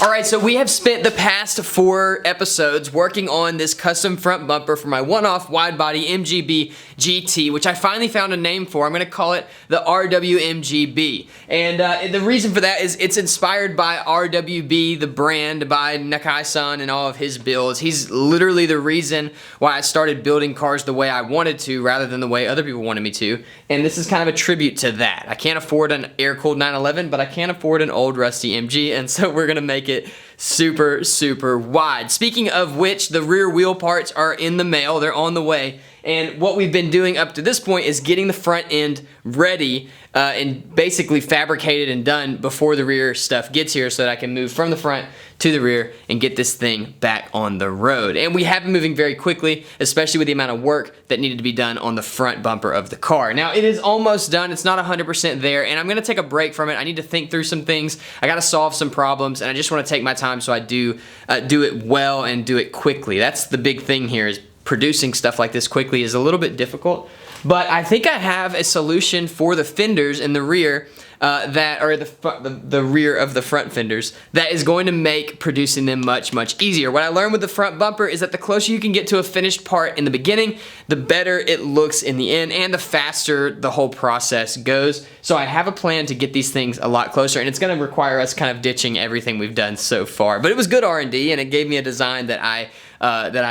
Alright, so we have spent the past 4 episodes working on this custom front bumper for my one-off wide-body MGB GT, which I finally found a name for. I'm going to call it the RWMGB. And the reason for that is it's inspired by RWB, the brand, by Nakai-san and all of his builds. He's literally the reason why I started building cars the way I wanted to rather than the way other people wanted me to. And this is kind of a tribute to that. I can't afford an air-cooled 911, but I can afford an old rusty MG, and so we're going to make it super, super wide. Speaking of which, the rear wheel parts are in the mail. They're on the way. And what we've been doing up to this point is getting the front end ready and basically fabricated and done before the rear stuff gets here so that I can move from the front to the rear and get this thing back on the road. And we have been moving very quickly, especially with the amount of work that needed to be done on the front bumper of the car. Now, it is almost done. It's not 100% there, and I'm going to take a break from it. I need to think through some things. I got to solve some problems, and I just want to take my time so I do it well and do it quickly. That's the big thing here, is producing stuff like this quickly is a little bit difficult, but I think I have a solution for the fenders in the rear that are the rear of the front fenders that is going to make producing them much, much easier. What I learned with the front bumper is that the closer you can get to a finished part in the beginning, the better it looks in the end and the faster the whole process goes. So I have a plan to get these things a lot closer, and it's going to require us kind of ditching everything we've done so far. But it was good R&D, and it gave me a design that I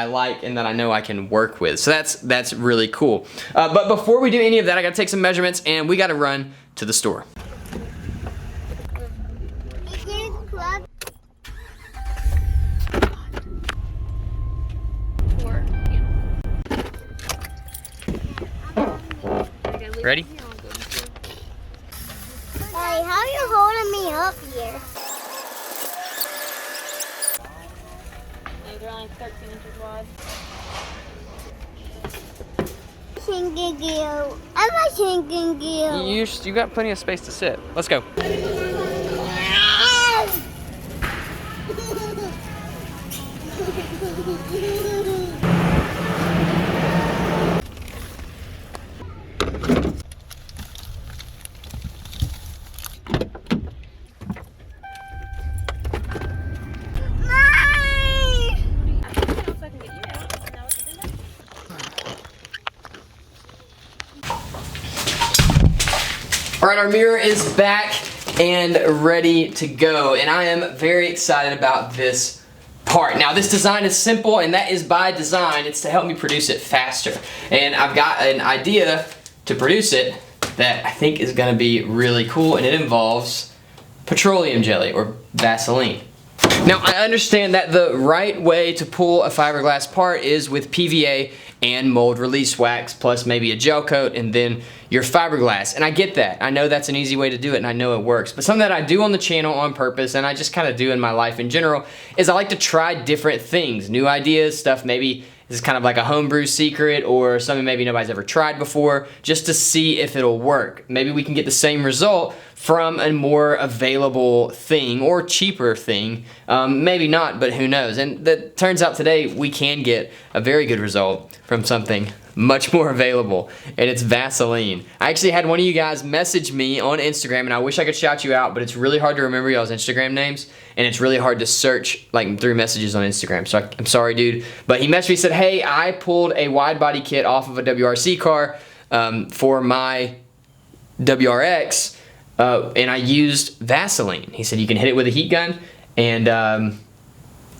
like and that I know I can work with. So that's really cool. But before we do any of that, I gotta take some measurements and we gotta run to the store. Ready? Hey, how are you holding me up here? They're only 13 inches wide. Sinking you. I'm not sinking you. You got plenty of space to sit. Let's go. Alright, our mirror is back and ready to go, and I am very excited about this part. Now, this design is simple, and that is by design. It's to help me produce it faster. And I've got an idea to produce it that I think is going to be really cool, and it involves petroleum jelly or Vaseline. Now, I understand that the right way to pull a fiberglass part is with PVA and mold release wax, plus maybe a gel coat, and then your fiberglass. And I get that. I know that's an easy way to do it, and I know it works. But something that I do on the channel on purpose, and I just kind of do in my life in general, is I like to try different things, new ideas, stuff maybe is kind of like a homebrew secret or something maybe nobody's ever tried before, just to see if it'll work. Maybe we can get the same result from a more available thing or cheaper thing. Maybe not, but who knows? And that turns out today we can get a very good result from something much more available, and it's Vaseline. I actually had one of you guys message me on Instagram, and I wish I could shout you out, but it's really hard to remember y'all's Instagram names, and it's really hard to search like through messages on Instagram, so I'm sorry, dude. But he messaged me and said, hey, I pulled a wide body kit off of a WRC car for my WRX, and I used Vaseline. He said you can hit it with a heat gun, and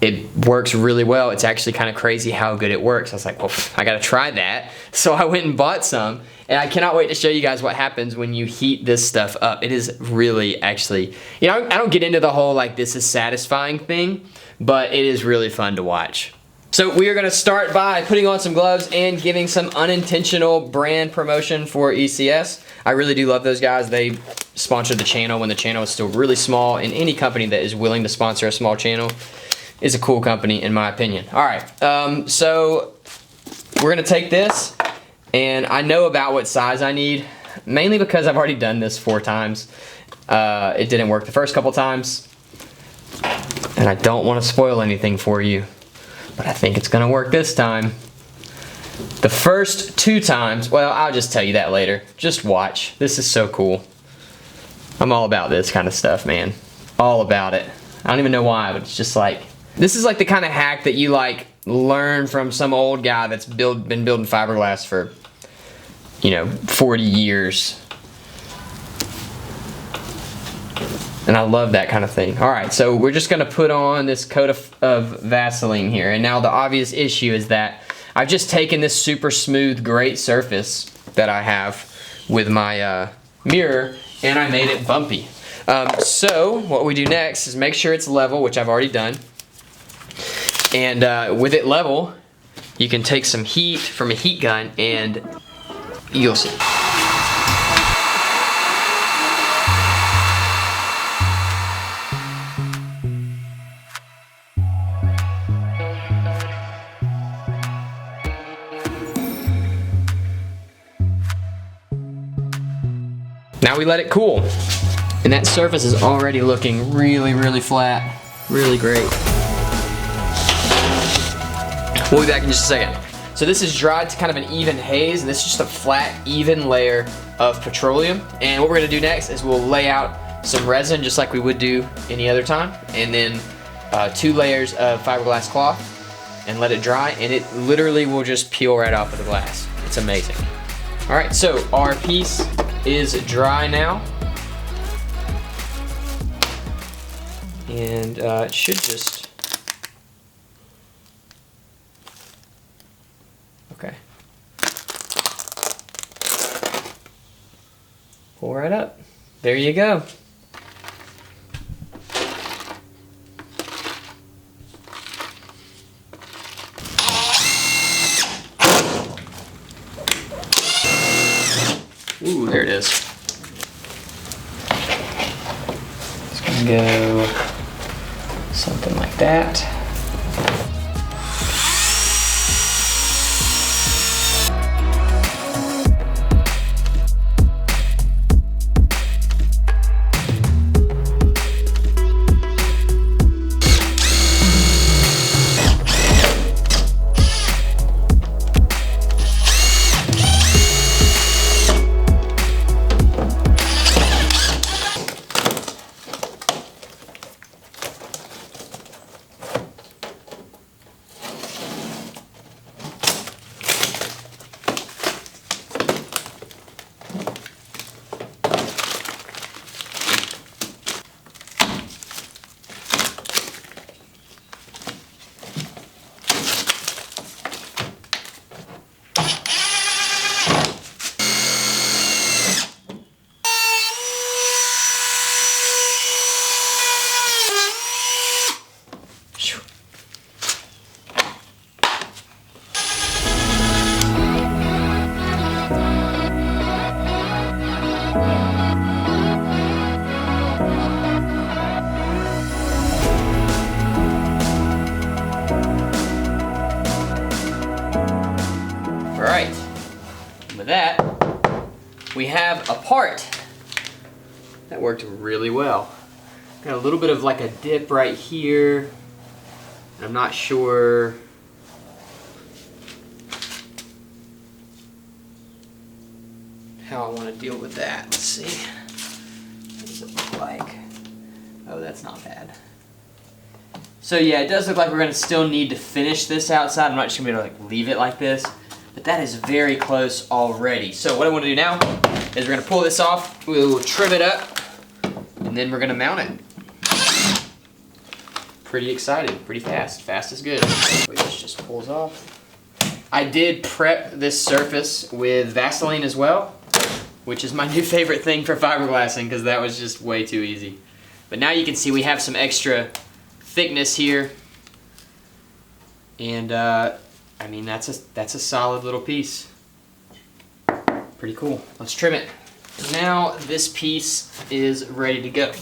it works really well. It's actually kind of crazy how good it works. I was like, well, I gotta try that. So I went and bought some, and I cannot wait to show you guys what happens when you heat this stuff up. It is really actually, you know, I don't get into the whole like this is satisfying thing, but it is really fun to watch. So we are gonna start by putting on some gloves and giving some unintentional brand promotion for ECS. I really do love those guys. They sponsored the channel when the channel was still really small, and any company that is willing to sponsor a small channel is a cool company in my opinion. All right, so we're gonna take this, and I know about what size I need, mainly because I've already done this 4 times. It didn't work the first couple times, and I don't wanna spoil anything for you, but I think it's gonna work this time. The first 2 times, well, I'll just tell you that later. Just watch, this is so cool. I'm all about this kind of stuff, man. All about it. I don't even know why, but it's just like, this is like the kind of hack that you like learn from some old guy that's been building fiberglass for, you know, 40 years. And I love that kind of thing. All right, so we're just gonna put on this coat of Vaseline here. And now the obvious issue is that I've just taken this super smooth, great surface that I have with my mirror, and I made it bumpy. So what we do next is make sure it's level, which I've already done. And with it level, you can take some heat from a heat gun and you'll see. Now we let it cool. And that surface is already looking really, really flat. Really great. We'll be back in just a second. So this is dried to kind of an even haze, and this is just a flat, even layer of petroleum. And what we're gonna do next is we'll lay out some resin just like we would do any other time, and then 2 layers of fiberglass cloth and let it dry, and it literally will just peel right off of the glass. It's amazing. All right, so our piece is dry now. And it should just, okay. Pull right up. There you go. Ooh, there it is. It's gonna go something like that. With that, we have a part that worked really well. Got a little bit of like a dip right here. I'm not sure how I want to deal with that. Let's see. What does it look like? Oh, that's not bad. So yeah, it does look like we're going to still need to finish this outside. I'm not just going to be able to like leave it like this. But that is very close already. So what I want to do now is we're going to pull this off, we'll trim it up, and then we're going to mount it. Pretty excited, pretty fast. Fast is good. This just pulls off. I did prep this surface with Vaseline as well, which is my new favorite thing for fiberglassing because that was just way too easy. But now you can see we have some extra thickness here. And I mean, that's a solid little piece. Pretty cool. Let's trim it. Now this piece is ready to go.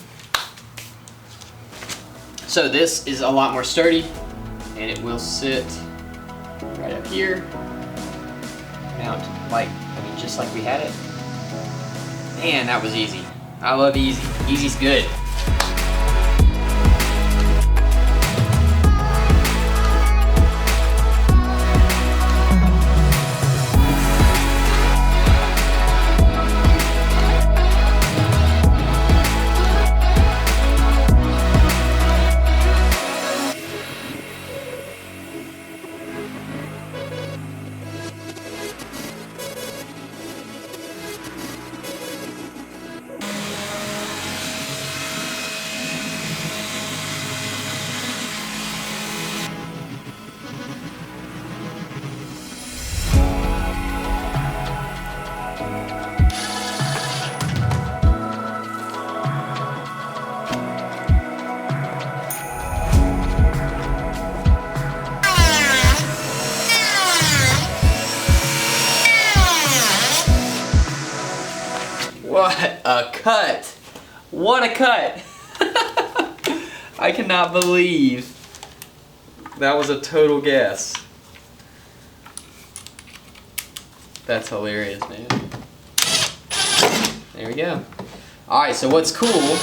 So this is a lot more sturdy, and it will sit right up here. Mount like, I mean, just like we had it. Man, that was easy. I love easy. Easy's good. a cut. What a cut. I cannot believe that was a total guess. That's hilarious, man. There we go. Alright, so what's cool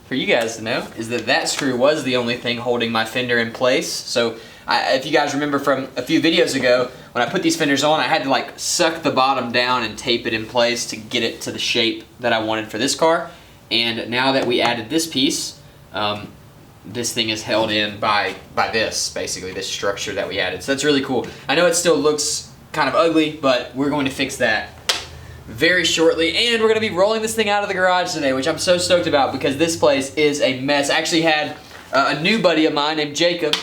for you guys to know is that that screw was the only thing holding my fender in place. So if you guys remember from a few videos ago, when I put these fenders on, I had to like suck the bottom down and tape it in place to get it to the shape that I wanted for this car. And now that we added this piece, this thing is held in by this, basically, this structure that we added. So that's really cool. I know it still looks kind of ugly, but we're going to fix that very shortly. And we're going to be rolling this thing out of the garage today, which I'm so stoked about because this place is a mess. I actually had a new buddy of mine named Jacob,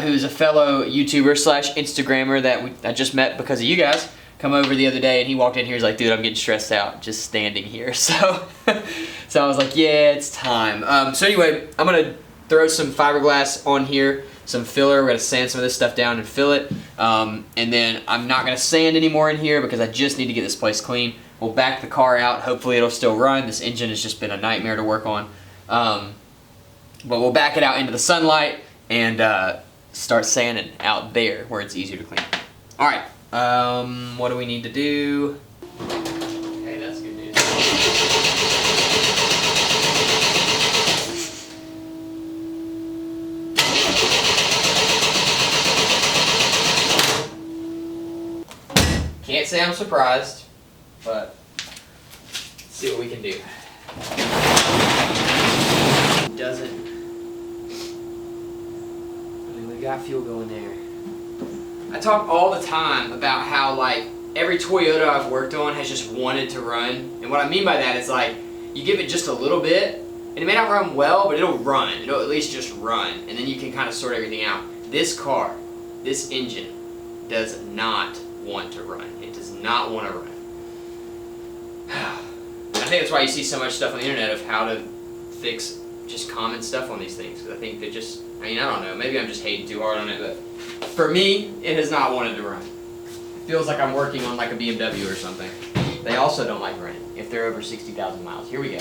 who's a fellow YouTuber slash Instagrammer that I just met because of you guys, come over the other day, and he walked in here, he's like, dude, I'm getting stressed out just standing here. So so I was like, yeah, it's time. So anyway, I'm going to throw some fiberglass on here, some filler. We're going to sand some of this stuff down and fill it. And then I'm not going to sand anymore in here because I just need to get this place clean. We'll back the car out. Hopefully it'll still run. This engine has just been a nightmare to work on. But we'll back it out into the sunlight and start sanding out there where it's easier to clean. All right. What do we need to do? Okay, that's good news. Can't say I'm surprised, but let's see what we can do. Doesn't. I mean, we got fuel going there. I talk all the time about how like every Toyota I've worked on has just wanted to run, and what I mean by that is like you give it just a little bit and it may not run well, but it'll run. It'll at least just run, and then you can kind of sort everything out. This car, this engine does not want to run. It does not want to run. I think that's why you see so much stuff on the internet of how to fix just common stuff on these things, because I think they're just, I mean, I don't know, maybe I'm just hating too hard on it, but for me, it has not wanted to run. It feels like I'm working on like a BMW or something. They also don't like running if they're over 60,000 miles. Here we go.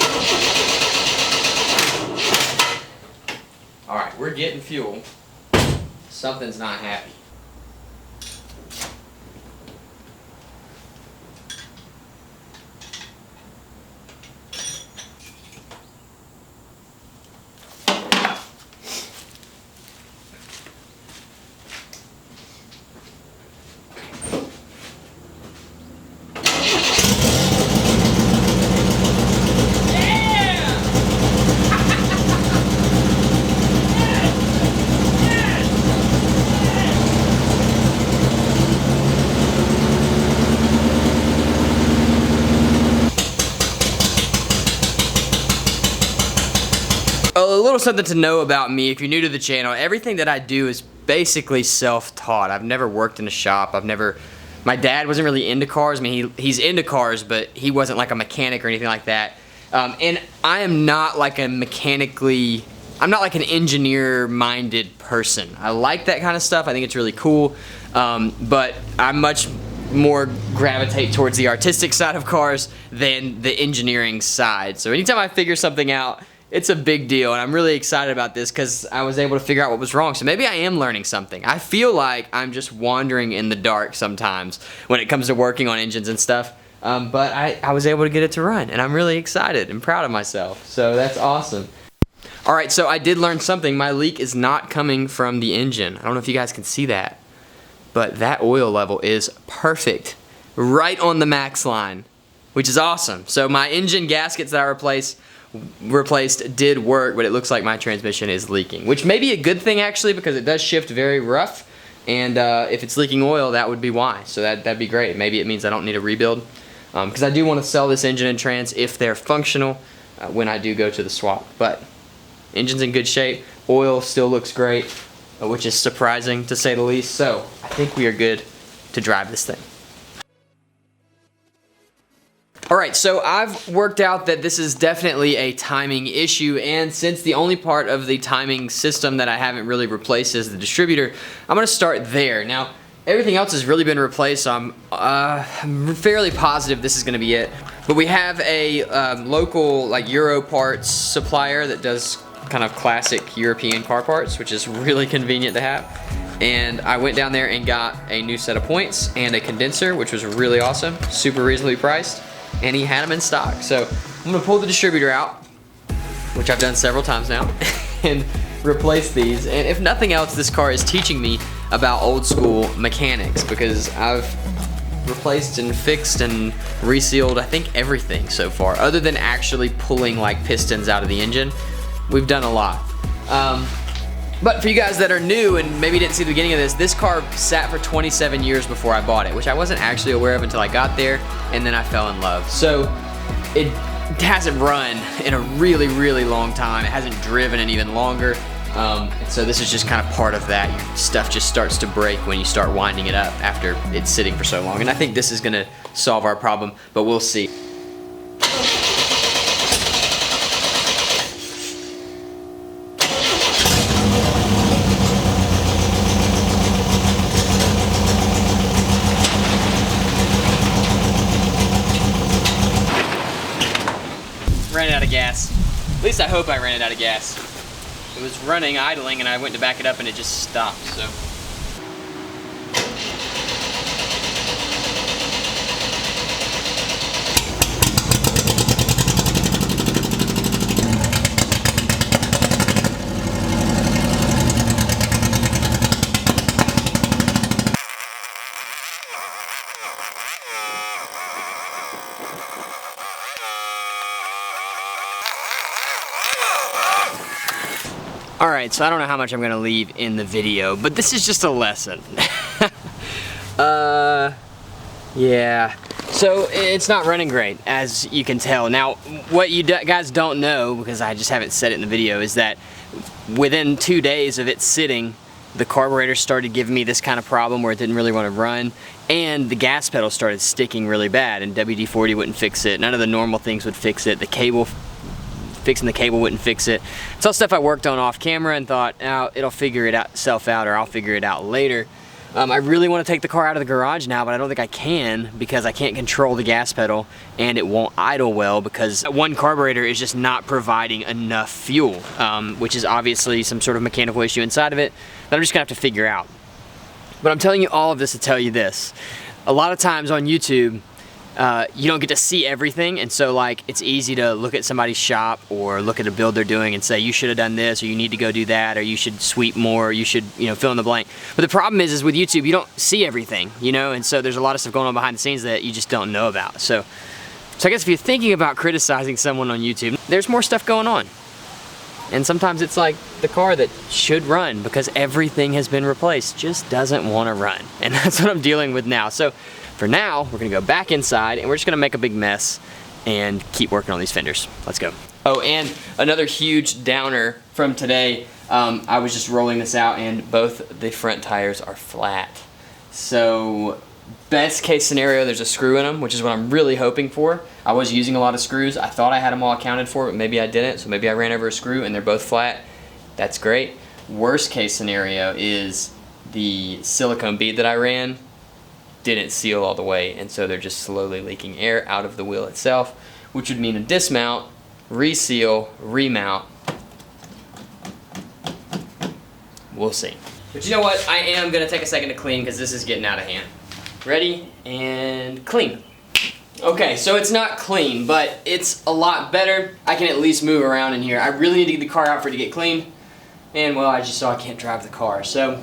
Alright, we're getting fuel. Something's not happy. A little something to know about me if you're new to the channel. Everything that I do is basically self-taught. I've never worked in a shop. My dad wasn't really into cars. I mean, he's into cars, but he wasn't like a mechanic or anything like that. And I am not like I'm not like an engineer-minded person. I like that kind of stuff. I think it's really cool. But I'm much more gravitate towards the artistic side of cars than the engineering side. So anytime I figure something out, it's a big deal, and I'm really excited about this because I was able to figure out what was wrong. So maybe I am learning something. I feel like I'm just wandering in the dark sometimes when it comes to working on engines and stuff. But I was able to get it to run, and I'm really excited and proud of myself. So that's awesome. All right, so I did learn something. My leak is not coming from the engine. I don't know if you guys can see that, but that oil level is perfect, right on the max line, which is awesome. So my engine gaskets that I replaced did work, but it looks like my transmission is leaking, which may be a good thing actually because it does shift very rough, and if it's leaking oil, that would be why. So that'd be great. Maybe it means I don't need a rebuild, because I do want to sell this engine and trans if they're functional when I do go to the swap. But engine's in good shape, oil still looks great, which is surprising to say the least. So I think we are good to drive this thing. Alright, so I've worked out that this is definitely a timing issue, and since the only part of the timing system that I haven't really replaced is the distributor, I'm going to start there. Now, everything else has really been replaced, so I'm fairly positive this is going to be it. But we have a local like Euro parts supplier that does kind of classic European car parts, which is really convenient to have. And I went down there and got a new set of points and a condenser, which was really awesome, super reasonably priced, and he had them in stock. So I'm gonna pull the distributor out, which I've done several times now, and replace these. And if nothing else, this car is teaching me about old school mechanics, because I've replaced and fixed and resealed I think everything so far, other than actually pulling like pistons out of the engine. We've done a lot. But for you guys that are new and maybe didn't see the beginning of this, this car sat for 27 years before I bought it, which I wasn't actually aware of until I got there, and then I fell in love. So it hasn't run in a really, really long time. It hasn't driven in even longer. And so this is just kind of part of that. Your stuff just starts to break when you start winding it up after it's sitting for so long. And I think this is gonna solve our problem, but we'll see. Ran out of gas. At least I hope I ran it out of gas. It was running, idling, and I went to back it up and it just stopped, so. Alright, so I don't know how much I'm gonna leave in the video, but this is just a lesson. Yeah. So it's not running great, as you can tell. Now, what you guys don't know, because I just haven't said it in the video, is that within 2 days of it sitting, the carburetor started giving me this kind of problem where it didn't really want to run, and the gas pedal started sticking really bad, and WD-40 wouldn't fix it. None of the normal things would fix it. Fixing the cable wouldn't fix it. It's all stuff I worked on off camera and thought, oh, it'll figure it itself out, or I'll figure it out later. I really want to take the car out of the garage now, but I don't think I can, because I can't control the gas pedal and it won't idle well because one carburetor is just not providing enough fuel, which is obviously some sort of mechanical issue inside of it that I'm just gonna have to figure out. But I'm telling you all of this to tell you this. A lot of times on YouTube, you don't get to see everything, and so like it's easy to look at somebody's shop or look at a build they're doing and say you should have done this, or you need to go do that, or you should sweep more, or you should, you know, fill in the blank. But the problem is with YouTube, you don't see everything, you know, and so there's a lot of stuff going on behind the scenes that you just don't know about. So I guess if you're thinking about criticizing someone on YouTube, there's more stuff going on. And sometimes it's like the car that should run because everything has been replaced just doesn't want to run. And that's what I'm dealing with now. So for now, we're gonna go back inside and we're just gonna make a big mess and keep working on these fenders. Let's go. Oh, and another huge downer from today, I was just rolling this out and both the front tires are flat. So best case scenario, there's a screw in them, which is what I'm really hoping for. I was using a lot of screws. I thought I had them all accounted for, but maybe I didn't. So maybe I ran over a screw and they're both flat. That's great. Worst case scenario is the silicone bead that I ran didn't seal all the way, and so they're just slowly leaking air out of the wheel itself, which would mean a dismount, reseal, remount. We'll see. But you know what? I am gonna take a second to clean because this is getting out of hand. Ready? And clean. Okay, so it's not clean, but it's a lot better. I can at least move around in here. I really need to get the car out for it to get cleaned. And well, I just saw I can't drive the car, so.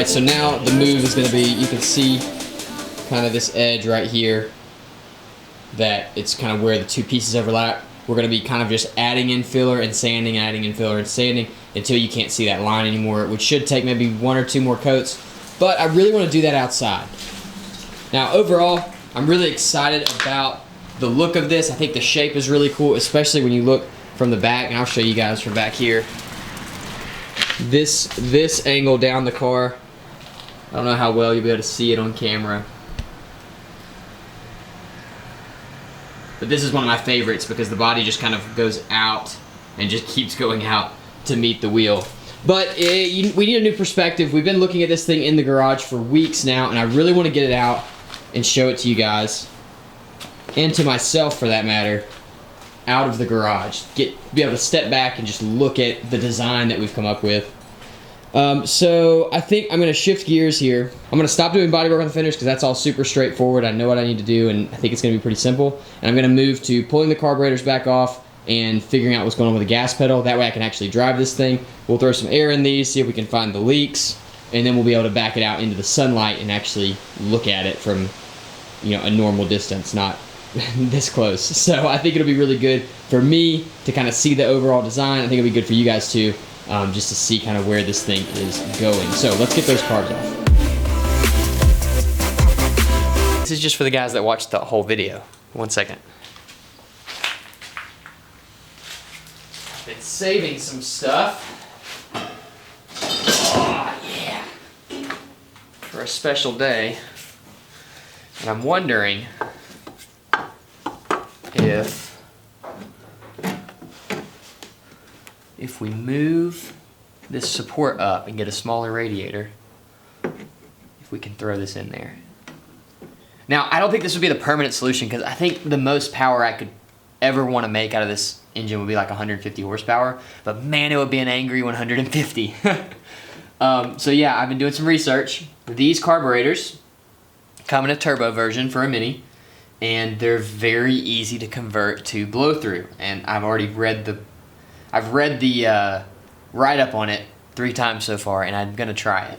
Alright, so now the move is going to be, you can see kind of this edge right here, that it's kind of where the two pieces overlap. We're going to be kind of just adding in filler and sanding, adding in filler and sanding until you can't see that line anymore, which should take maybe 1 or 2 more coats. But I really want to do that outside. Now overall, I'm really excited about the look of this. I think the shape is really cool, especially when you look from the back, and I'll show you guys from back here. This angle down the car, I don't know how well you'll be able to see it on camera. But this is one of my favorites because the body just kind of goes out and just keeps going out to meet the wheel. But we need a new perspective. We've been looking at this thing in the garage for weeks now, and I really want to get it out and show it to you guys, and to myself for that matter, out of the garage. Be able to step back and just look at the design that we've come up with. So I think I'm going to shift gears here. I'm going to stop doing body work on the fenders because that's all super straightforward. I know what I need to do, and I think it's going to be pretty simple. And I'm going to move to pulling the carburetors back off and figuring out what's going on with the gas pedal. That way I can actually drive this thing. We'll throw some air in these, see if we can find the leaks, and then we'll be able to back it out into the sunlight and actually look at it from, you know, a normal distance, not this close. So I think it'll be really good for me to kind of see the overall design. I think it'll be good for you guys too, just to see kind of where this thing is going. So let's get those carbs off. This is just for the guys that watched the whole video. 1 second. Been saving some stuff. Oh, yeah. For a special day. And I'm wondering if we move this support up and get a smaller radiator, if we can throw this in there. Now, I don't think this would be the permanent solution because I think the most power I could ever want to make out of this engine would be like 150 horsepower, but man, it would be an angry 150. So yeah, I've been doing some research. These carburetors come in a turbo version for a Mini, and they're very easy to convert to blow through. And I've already read the write-up on it 3 times so far, and I'm gonna try it.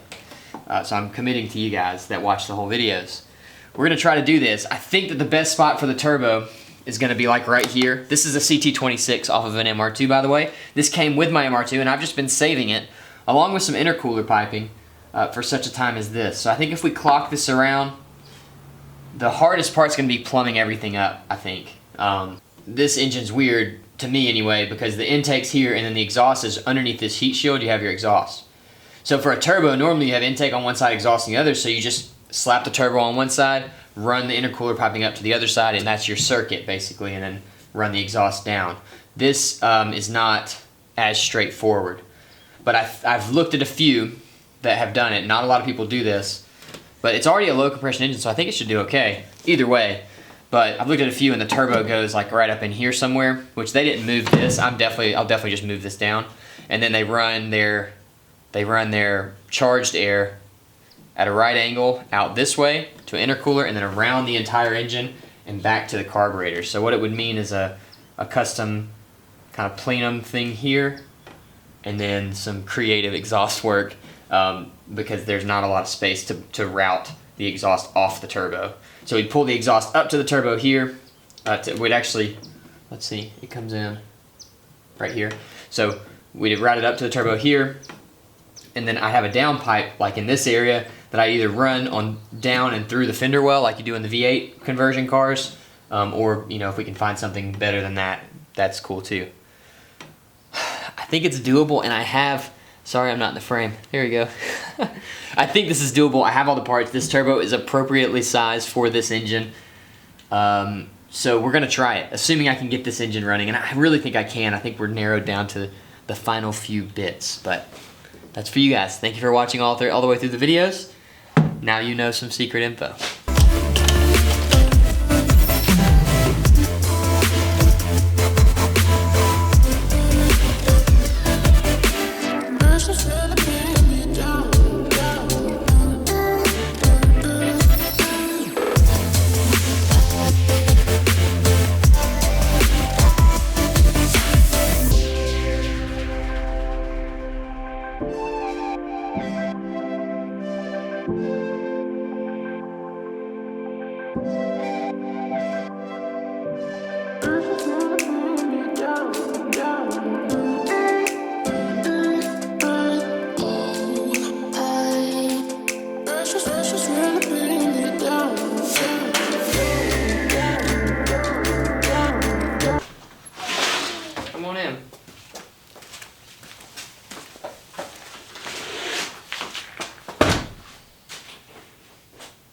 So I'm committing to you guys that watch the whole videos. We're gonna try to do this. I think that the best spot for the turbo is gonna be like right here. This is a CT26 off of an MR2, by the way. This came with my MR2, and I've just been saving it along with some intercooler piping for such a time as this. So I think if we clock this around, the hardest part's gonna be plumbing everything up, I think. This engine's weird, to me anyway, because the intake's here and then the exhaust is underneath this heat shield. You have your exhaust. So for a turbo, normally you have intake on one side, exhaust on the other, so you just slap the turbo on one side, run the intercooler piping up to the other side, and that's your circuit basically, and then run the exhaust down. This is not as straightforward, but I've looked at a few that have done it. Not a lot of people do this, but it's already a low compression engine, so I think it should do okay either way. But I've looked at a few, and the turbo goes like right up in here somewhere, which they didn't move this. I'll definitely just move this down, and then they run their charged air at a right angle out this way to an intercooler, and then around the entire engine and back to the carburetor. So what it would mean is a custom kind of plenum thing here, and then some creative exhaust work because there's not a lot of space to route the exhaust off the turbo. So we'd pull the exhaust up to the turbo here. We'd actually, let's see, it comes in right here. So we'd route it up to the turbo here, and then I have a down pipe like in this area that I either run on down and through the fender well like you do in the V8 conversion cars, or you know, if we can find something better than that, that's cool too. I think it's doable, and I have, sorry I'm not in the frame, there we go. I think this is doable. I have all the parts. This turbo is appropriately sized for this engine. So we're gonna try it, assuming I can get this engine running, and I really think I can. I think we're narrowed down to the final few bits, but that's for you guys. Thank you for watching all the way through the videos. Now you know some secret info.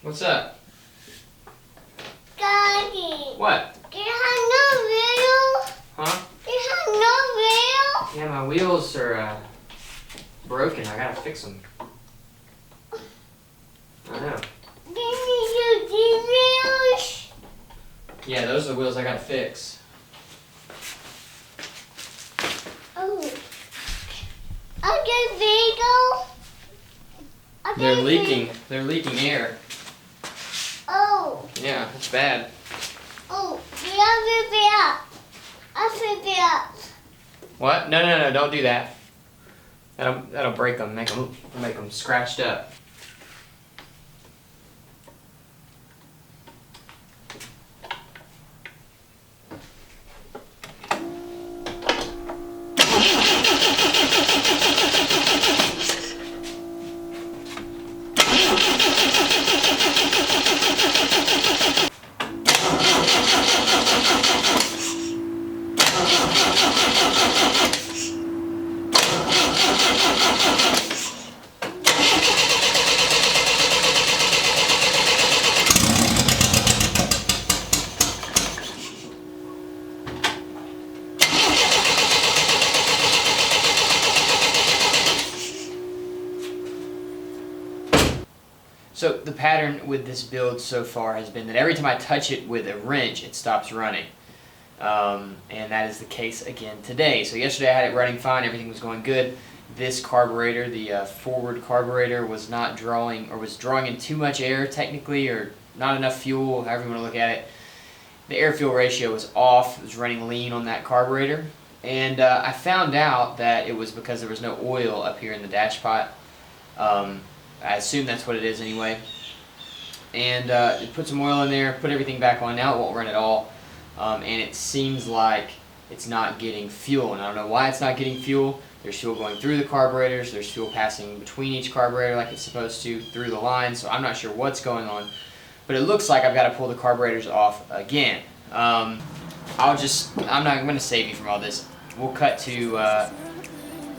What's up? Daddy. What? You have no wheel? Huh? You have no wheel? Yeah, my wheels are broken. I gotta fix them. I know. Didn't you do these wheels? Yeah, those are the wheels I gotta fix. Oh. Okay, Vigo. They're leaking. They're leaking air. Oh. Yeah, it's bad. Oh, we have to be up. I'll be up. What? No, don't do that. That'll break them, make them scratched up. So the pattern with this build so far has been that every time I touch it with a wrench, it stops running. And that is the case again today. So yesterday I had it running fine, everything was going good. This carburetor, the forward carburetor, was not drawing, or was drawing in too much air technically, or not enough fuel, however you want to look at it. The air-fuel ratio was off, it was running lean on that carburetor. And I found out that it was because there was no oil up here in the dash pot. I assume that's what it is anyway. And put some oil in there, put everything back on. Now it won't run at all. And it seems like it's not getting fuel. And I don't know why it's not getting fuel. There's fuel going through the carburetors. There's fuel passing between each carburetor like it's supposed to through the line. So I'm not sure what's going on. But it looks like I've got to pull the carburetors off again. I'm going to save you from all this. We'll cut to, I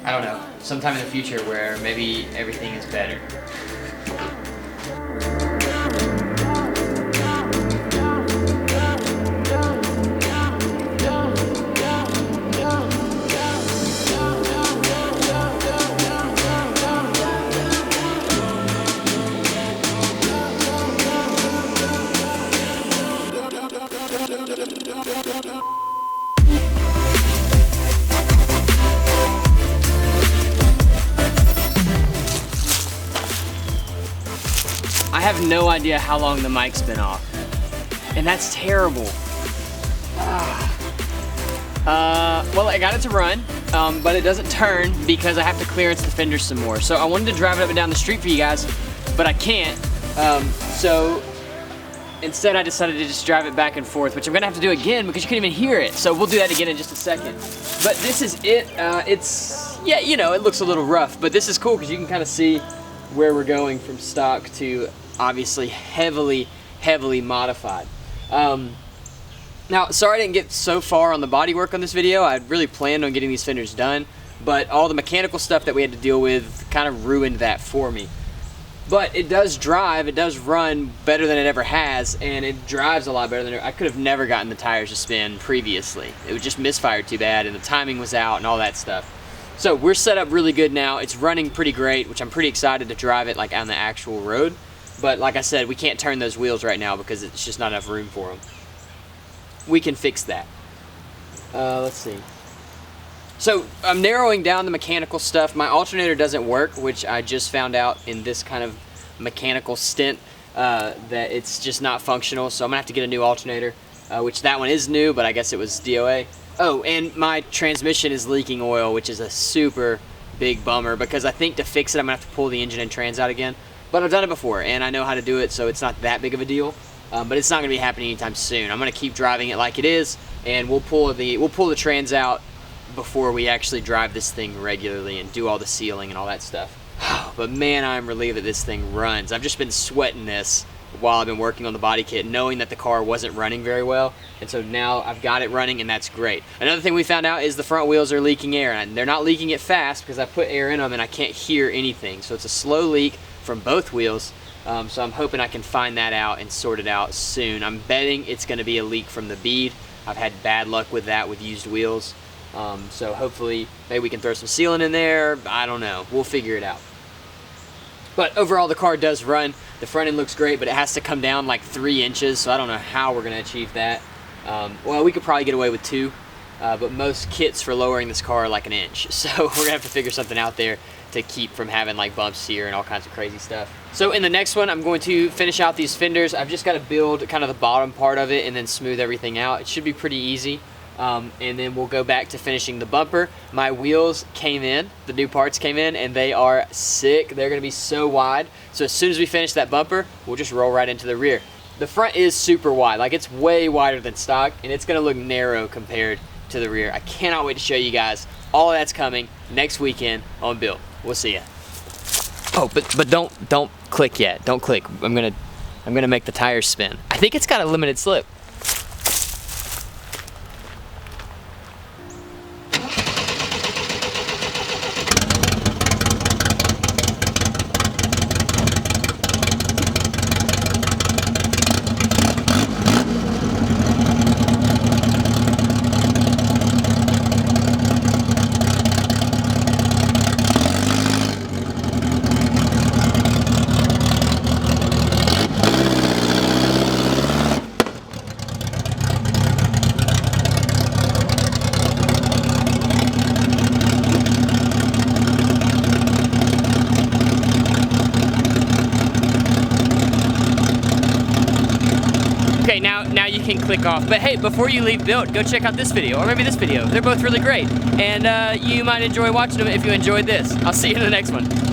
don't know, sometime in the future where maybe everything is better. I have no idea how long the mic's been off, and that's terrible. Well, I got it to run, but it doesn't turn because I have to clearance the fenders some more. So I wanted to drive it up and down the street for you guys, but I can't. So instead I decided to just drive it back and forth, which I'm gonna have to do again because you couldn't even hear it. So we'll do that again in just a second. But this is it. Yeah, you know, it looks a little rough, but this is cool because you can kind of see where we're going from stock to obviously heavily modified. Now, sorry I didn't get so far on the bodywork on this video. I really planned on getting these fenders done, but all the mechanical stuff that we had to deal with kind of ruined that for me. But it does drive, it does run better than it ever has, and it drives a lot better than I could have never gotten the tires to spin previously. It was just misfired too bad, and the timing was out and all that stuff. So we're set up really good now. It's running pretty great, which I'm pretty excited to drive it like on the actual road. But like I said, we can't turn those wheels right now because it's just not enough room for them. We can fix that. Let's see. So I'm narrowing down the mechanical stuff. My alternator doesn't work, which I just found out in this kind of mechanical stint that it's just not functional. So I'm gonna have to get a new alternator, which that one is new, but I guess it was DOA. Oh, and my transmission is leaking oil, which is a super big bummer because I think to fix it, I'm gonna have to pull the engine and trans out again. But I've done it before and I know how to do it, so it's not that big of a deal. But it's not gonna be happening anytime soon. I'm gonna keep driving it like it is, and we'll pull the trans out before we actually drive this thing regularly and do all the sealing and all that stuff. But man, I'm relieved that this thing runs. I've just been sweating this while I've been working on the body kit, knowing that the car wasn't running very well, and so now I've got it running, and that's great. Another thing we found out is the front wheels are leaking air, and they're not leaking it fast because I put air in them and I can't hear anything. So it's a slow leak from both wheels, So I'm hoping I can find that out and sort it out soon. I'm betting it's going to be a leak from the bead. I've had bad luck with that with used wheels. So hopefully maybe we can throw some sealant in there. I don't know. We'll figure it out. But overall, the car does run. The front end looks great, but it has to come down like 3 inches, so I don't know how we're going to achieve that. Well, we could probably get away with 2, but most kits for lowering this car are like 1 inch. So we're going to have to figure something out there to keep from having like bumps here and all kinds of crazy stuff. So in the next one, I'm going to finish out these fenders. I've just got to build kind of the bottom part of it and then smooth everything out. It should be pretty easy. And then we'll go back to finishing the bumper. My wheels came in, the new parts came in, and they are sick. They're gonna be so wide. So as soon as we finish that bumper, we'll just roll right into the rear. The front is super wide, like it's way wider than stock, and it's gonna look narrow compared to the rear. I cannot wait to show you guys. All of that's coming next weekend on Build. We'll see ya. Oh, but don't click yet. Don't click. I'm gonna make the tires spin. I think it's got a limited slip. Okay, now you can click off. But hey, before you leave Build, go check out this video, or maybe this video. They're both really great. And you might enjoy watching them if you enjoyed this. I'll see you in the next one.